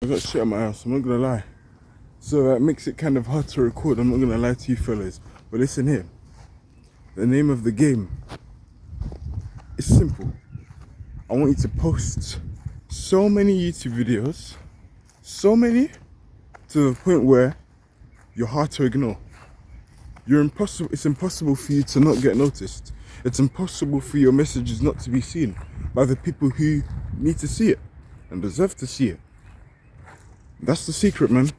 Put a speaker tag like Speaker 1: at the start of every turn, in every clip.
Speaker 1: I got shit at my house, I'm not gonna lie. So that makes it kind of hard to record, I'm not gonna lie to you fellas. But listen here, the name of the game is simple. I want you to post so many YouTube videos, so many, to the point where you're hard to ignore. It's impossible for you to not get noticed. It's impossible for your messages not to be seen by the people who need to see it and deserve to see it. That's the secret, man.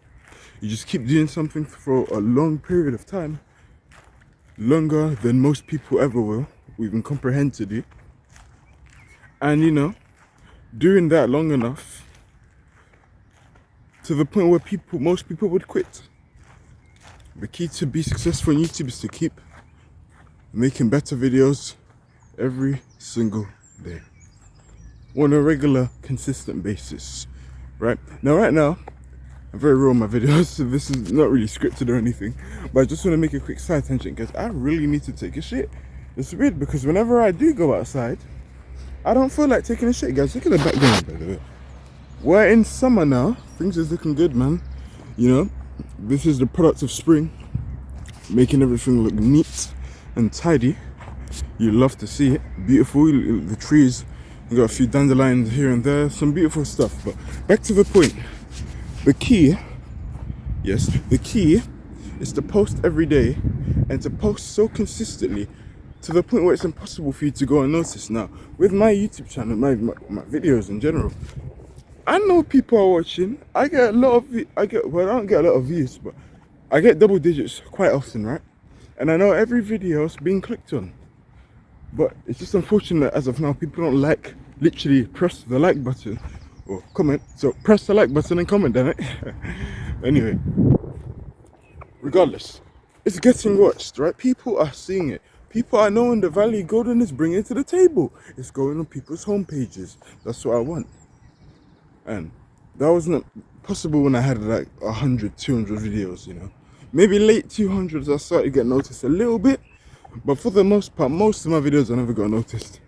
Speaker 1: You just keep doing something for a long period of time, longer than most people ever will even comprehend to do. And doing that long enough to the point where most people would quit. The key to be successful on YouTube is to keep making better videos every single day on a regular, consistent basis. Right now, I'm very raw in my videos, so this is not really scripted or anything, but I just want to make a quick side tangent because I really need to take a shit. It's weird because whenever I do go outside, I don't feel like taking a shit, guys. Look at the background, by the way. We're in summer now. Things is looking good, man. This is the product of spring, making everything look neat and tidy. You love to see it. Beautiful. The trees, you got a few dandelions here and there, some beautiful stuff. But back to the point. The key is to post every day and to post so consistently to the point where it's impossible for you to go unnoticed. Now, with my YouTube channel, my videos in general, I know people are watching. I don't get a lot of views, but I get double digits quite often, right? And I know every video is being clicked on. But it's just unfortunate as of now, people don't literally press the like button or comment. So press the like button and comment, damn it. Anyway, regardless, it's getting watched, right? People are seeing it. People are knowing the value Golden is bringing to the table. It's going on people's home pages. That's what I want. And that wasn't possible when I had like 100, 200 videos, Maybe late 200s I started to get noticed a little bit. But for the most part, most of my videos I never got noticed.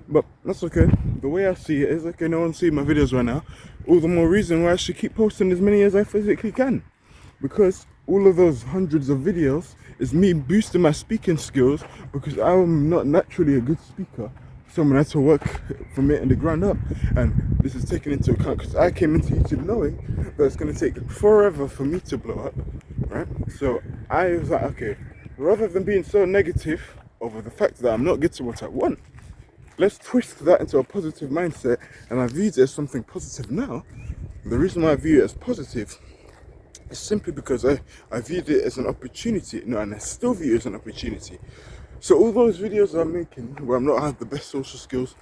Speaker 1: But that's okay. The way I see it is, okay, no one's seeing my videos right now. All the more reason why I should keep posting as many as I physically can. Because all of those hundreds of videos is me boosting my speaking skills, because I'm not naturally a good speaker. Someone had to work from it in the ground up. And this is taken into account because I came into YouTube knowing that it's going to take forever for me to blow up. Right? So I was like, okay, rather than being so negative over the fact that I'm not getting what I want, let's twist that into a positive mindset. And I view it as something positive now. The reason why I view it as positive is simply because I viewed it as an opportunity. No, and I still view it as an opportunity. So all those videos I'm making where I'm not have the best social skills,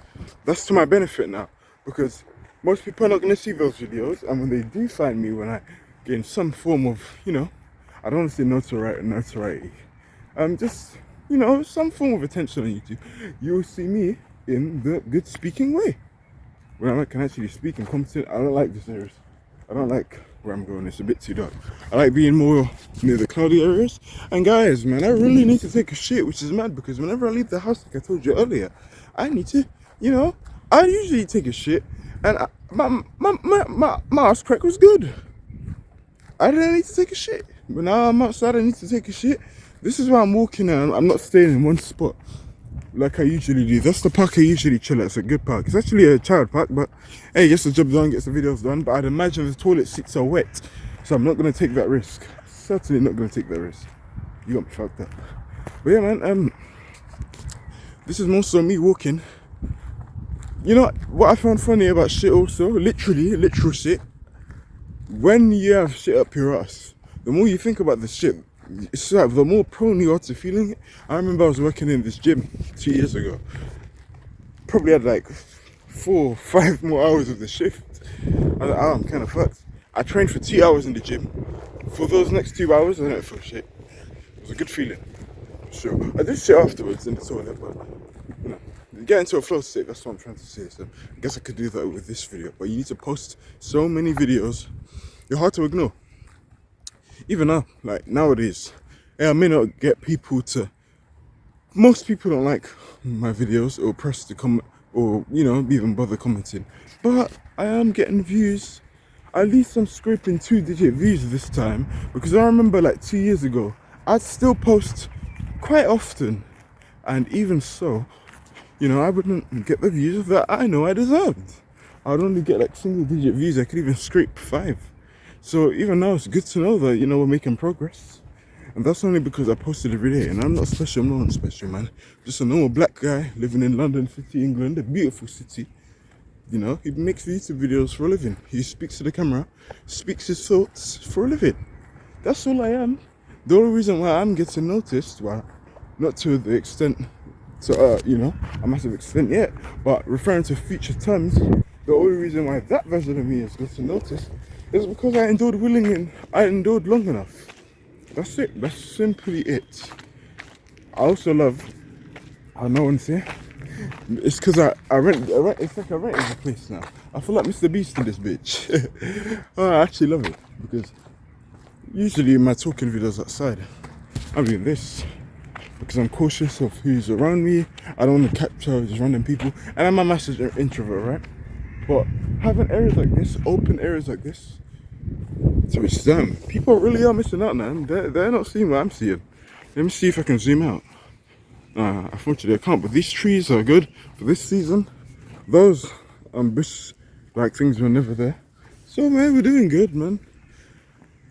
Speaker 1: that's to my benefit now. Because most people are not going to see those videos. And when they do find me, when I gain some form of, I don't want to say notoriety. Just, some form of attention on YouTube, you'll see me in the good speaking way. When I can actually speak and competent. I don't like this areas. I don't like where I'm going, it's a bit too dark. I like being more near the cloudy areas. And guys, man, I really need to take a shit, which is mad because whenever I leave the house, like I told you earlier, I need to, I usually take a shit and my ass crack was good. I didn't need to take a shit. But now I'm outside, I need to take a shit. This is why I'm walking and I'm not staying in one spot like I usually do. That's the park I usually chill at. It's a good park. It's actually a child park, but hey, gets the job done, gets the videos done. But I'd imagine the toilet seats are wet, so I'm not going to take that risk. Certainly not going to take that risk. You got me fucked up. But yeah, man, this is more so me walking. You know what I found funny about shit also? Literal shit. When you have shit up your ass, the more you think about the shit, it's like the more prone you are to feeling it. I remember I was working in this gym 2 years ago. Probably had like 4 or 5 more hours of the shift. I was like, oh, I'm kind of fucked. I trained for 2 hours in the gym. For those next 2 hours, I didn't feel shit. It was a good feeling. Sure. I did shit afterwards in the toilet, but get into a flow state, that's what I'm trying to say. So I guess I could do that with this video. But you need to post so many videos, you're hard to ignore. Even now, like nowadays, I may not get people to. Most people don't like my videos or press the comment or even bother commenting. But I am getting views. at least I'm scraping 2-digit views this time, because I remember like 2 years ago, I'd still post quite often, and even so, you know, I wouldn't get the views that I know I deserved. I'd only get like single-digit views. I could even scrape 5. So even now, it's good to know that, you know, we're making progress. And that's only because I posted every day. And I'm not special, I'm not special, man. Just a normal black guy living in London City, England, a beautiful city. You know, he makes YouTube videos for a living. He speaks to the camera, speaks his thoughts for a living. That's all I am. The only reason why I'm getting noticed, well, not to the extent, you know, a massive extent yet, but referring to future terms, the only reason why that version of me is getting noticed is because I endured long enough. That's it. That's simply it. I also love how no one's here. It's because I rent. It's like I rented the place now. I feel like Mr. Beast in this bitch. Oh, I actually love it because usually in my talking videos outside, I'm doing this because I'm cautious of who's around me. I don't want to capture just random people, and I'm a massive introvert, right? But having areas like this, open areas like this, to which them people really are missing out, man. They're not seeing what I'm seeing. Let me see if I can zoom out. Unfortunately I can't, but these trees are good for this season. Those bush like things were never there. So man, we're doing good, man.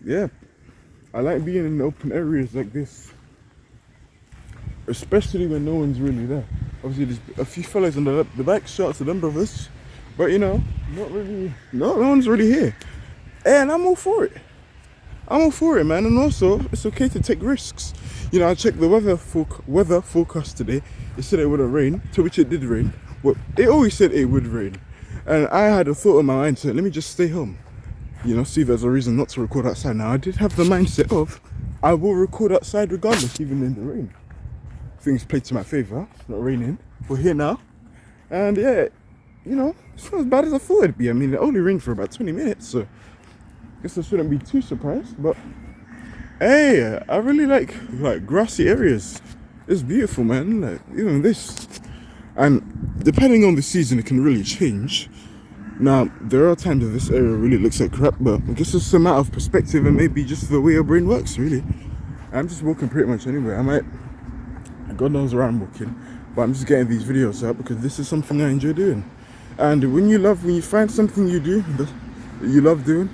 Speaker 1: Yeah, I like being in open areas like this, especially when no one's really there. Obviously there's a few fellas on the back, shout out to them brothers, but you know, no one's really here, and I'm all for it. I'm all for it, man. And also, it's okay to take risks. You know, I checked the weather forecast today. It said it would have rained, to which it did rain. Well, it always said it would rain. And I had a thought in my mind, so let me just stay home. You know, see if there's a reason not to record outside. Now, I did have the mindset of, I will record outside regardless, even in the rain. Things played to my favour. It's not raining. We're here now. And yeah, you know, it's not as bad as I thought it'd be. I mean, it only rained for about 20 minutes, so I guess I shouldn't be too surprised, but hey, I really like grassy areas. It's beautiful, man. Like even this, and depending on the season, it can really change. Now there are times that this area really looks like crap, but I guess it's a matter of perspective and maybe just the way your brain works. Really, I'm just walking pretty much anywhere. God knows where I'm walking, but I'm just getting these videos out because this is something I enjoy doing. And when you find something you do that you love doing,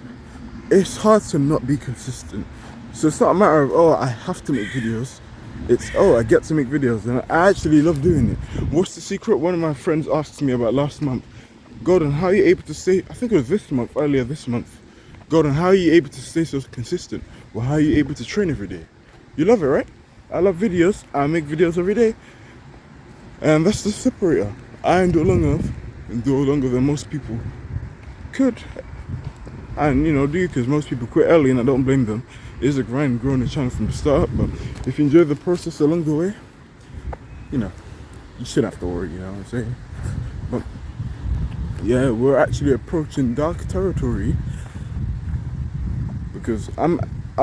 Speaker 1: it's hard to not be consistent. So it's not a matter of, oh, I have to make videos. It's, oh, I get to make videos and I actually love doing it. What's the secret? One of my friends asked me about last month. Gordon, how are you able to stay, I think it was earlier this month. Gordon, how are you able to stay so consistent? Well, how are you able to train every day? You love it, right? I love videos. I make videos every day. And that's the separator. I endure longer than most people could. And you know, because most people quit early and I don't blame them. It is a grind growing a channel from the start, but if you enjoy the process along the way, you know, you shouldn't have to worry, you know what I'm saying? But yeah, we're actually approaching dark territory because I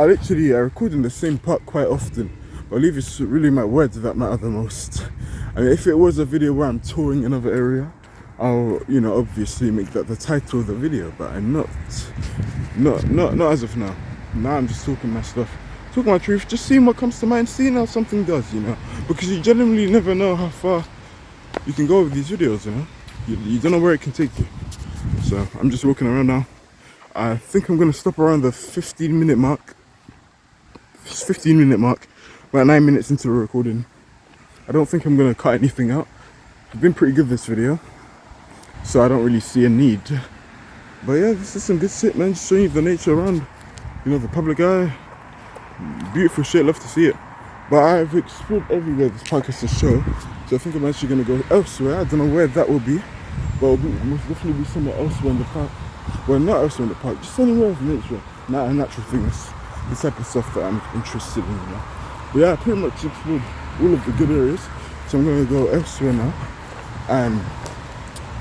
Speaker 1: record in the same part quite often. But I believe it's really my words that matter the most. I mean, if it was a video where I'm touring another area, I'll, you know, obviously make that the title of the video, but I'm not as of now. Now I'm just talking my stuff, talking my truth, just seeing what comes to mind, seeing how something does, you know, because you genuinely never know how far you can go with these videos, you know, you don't know where it can take you. So I'm just walking around now. I think I'm going to stop around the 15-minute mark. About 9 minutes into the recording. I don't think I'm going to cut anything out. It's been pretty good, this video, so I don't really see a need. But yeah, this is some good shit, man. Just showing you the nature around, you know, the public eye. Beautiful shit, love to see it. But I've explored everywhere this park has to show, so I think I'm actually going to go elsewhere. I don't know where that will be, but it will most definitely be somewhere elsewhere in the park. Well, not elsewhere in the park, just anywhere of nature, not natural things, the type of stuff that I'm interested in, you know. But yeah, I pretty much explored all of the good areas, so I'm going to go elsewhere now, and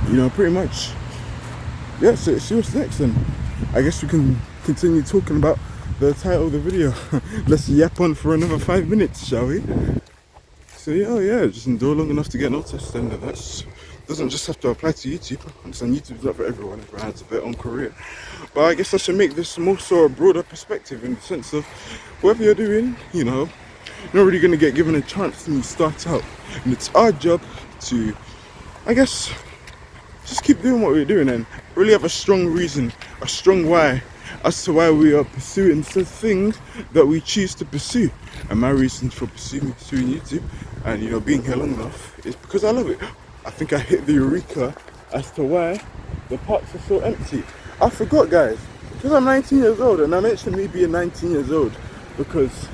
Speaker 1: you know, pretty much, yeah, so see what's next, and I guess we can continue talking about the title of the video. Let's yap on for another 5 minutes, shall we? So yeah, just endure long enough to get noticed, and doesn't just have to apply to YouTube. I understand YouTube's not for everyone, everyone has their own career. But I guess I should make this more so a broader perspective in the sense of whatever you're doing, you know, you're not really going to get given a chance when you start out. And it's our job to, I guess, just keep doing what we're doing and really have a strong reason, a strong why as to why we are pursuing certain things that we choose to pursue. And my reason for pursuing YouTube and, you know, being here long enough is because I love it. I think I hit the eureka as to why the parks are so empty. I forgot, guys, because I'm 19 years old, and I mentioned me being 19 years old because,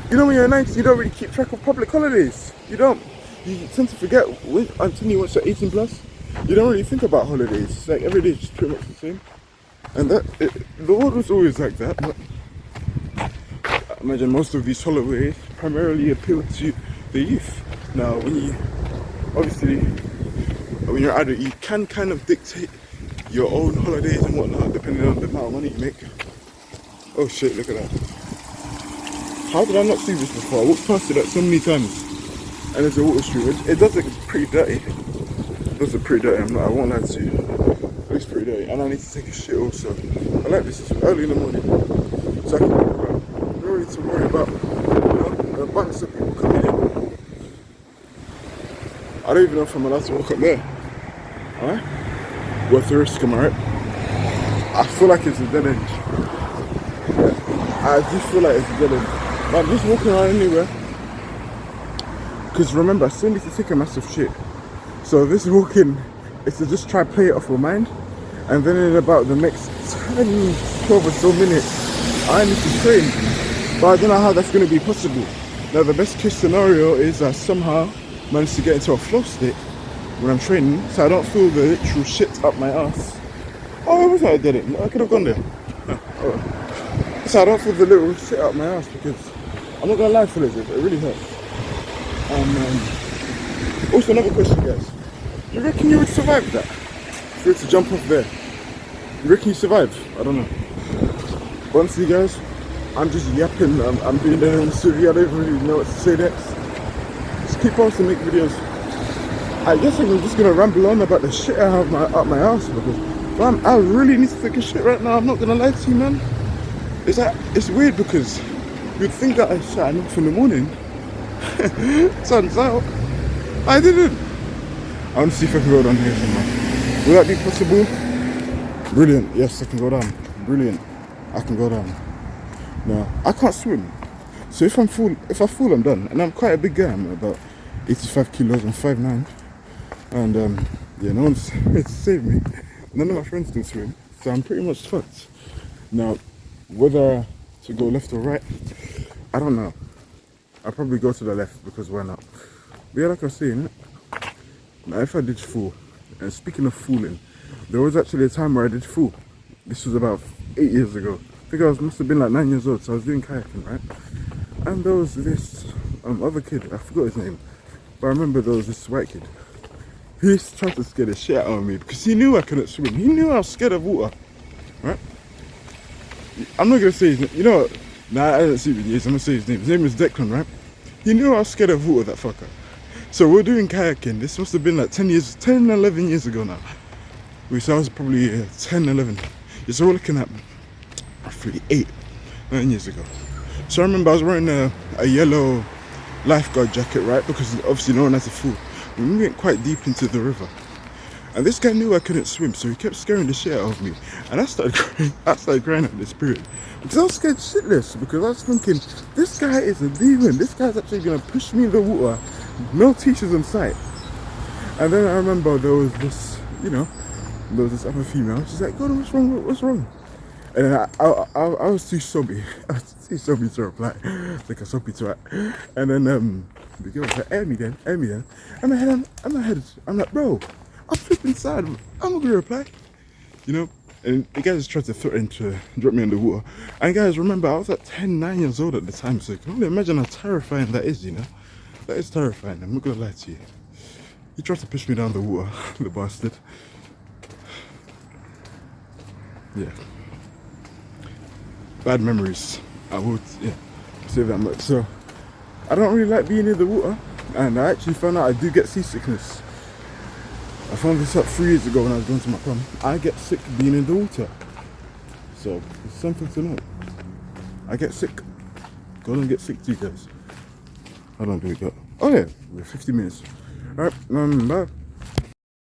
Speaker 1: you know, when you're 19, you don't really keep track of public holidays. You don't. You tend to forget until you once you're 18 plus. You don't really think about holidays. It's like every day is just pretty much the same. And the world was always like that. But I imagine most of these holidays primarily appeal to the youth. Now, when you're adult, you can kind of dictate your own holidays and whatnot, depending on the amount of money you make. Oh shit, look at that. How did I not see this before? I walked past it like so many times. And there's a water stream. It does look pretty dirty. It does look pretty dirty, I won't lie to you. It looks pretty dirty. And I need to take a shit also. I like this, it's early in the morning. So I can walk around. I don't need to worry about, you know, a bunch of people coming in. I don't even know if I'm allowed to walk up there. Alright? Worth the risk, am I right? I feel like it's a dead end. Yeah, I just feel like it's a dead end. But I'm just walking around anywhere. Because remember, I still need to take a massive shit. So this walking is to just try play it off my mind. And then in about the next 10, 12 or so minutes, I need to train. But I don't know how that's going to be possible. Now the best case scenario is I somehow manage to get into a flow state when I'm training, so I don't feel the literal shit up my ass. Oh, I wish I did it. I could have gone there. Oh. So I don't feel the literal shit up my ass because I'm not gonna lie, fellas, it really hurts. Also, another question, guys. You reckon you would survive that? If you were to jump off there, you reckon you survive? I don't know. But honestly, guys, I'm just yapping. I'm being there in the studio. I don't even really know what to say next. Just keep on to make videos. I guess I'm just gonna ramble on about the shit I have up my ass because, man, I really need to take a shit right now. I'm not gonna lie to you, man. It's weird because you'd think that I sat enough in the morning. Turns out I didn't. I want to see if I can go down here somewhere. Will that be possible? Brilliant. Yes, I can go down. Brilliant. I can go down. No, I can't swim. So if I fall, I'm done. And I'm quite a big guy. I'm about 85 kilos. I'm 5'9". And yeah, no one's here to save me. None of my friends can swim, so I'm pretty much fucked. Now, whether to go left or right, I don't know. I'll probably go to the left because why not? But yeah, like I was saying, now if I did fall, and speaking of falling, there was actually a time where I did fall. This was about 8 years ago. I think I must have been like 9 years old, so I was doing kayaking, right? And there was this other kid, I forgot his name, but I remember there was this white kid. He tried to scare the shit out of me because he knew I couldn't swim. He knew I was scared of water, right? I'm not gonna say his name. You know what? Nah, I didn't see him. I'm gonna say his name. His name is Declan, right? He knew I was scared of water, that fucker. So we're doing kayaking. This must have been like 10, 11 years ago now. So I was probably 10, 11. Yeah, so we're looking at roughly 8, 9 years ago. So I remember I was wearing a yellow lifeguard jacket, right? Because obviously no one has a fool. We went quite deep into the river. And this guy knew I couldn't swim, so he kept scaring the shit out of me. And I started crying at this period. Because I was scared shitless, because I was thinking, this guy is a demon. This guy's actually going to push me in the water. No teachers in sight. And then I remember there was this, there was this other female. She's like, God, what's wrong? What's wrong? And then I was too sobby. I was too sobby to reply. Like a soppy twat. And then the girl was like, air me then. And my head, I'm like, bro, I'm flipping sad. I'm not gonna reply. And the guy just tried to threaten to drop me in the water. And guys, remember, I was like 10, 9 years old at the time, so you can only imagine how terrifying that is, That is terrifying, I'm not gonna lie to you. He tried to push me down the water, the bastard. Yeah. Bad memories. I would, say that much. So, I don't really like being near the water, and I actually found out I do get seasickness. found this out 3 years ago when I was going to my prom. I get sick being in the water. So it's something to know. I get sick. Go and get sick too, guys. I don't do it. Oh yeah, we're 50 minutes. Alright, bye.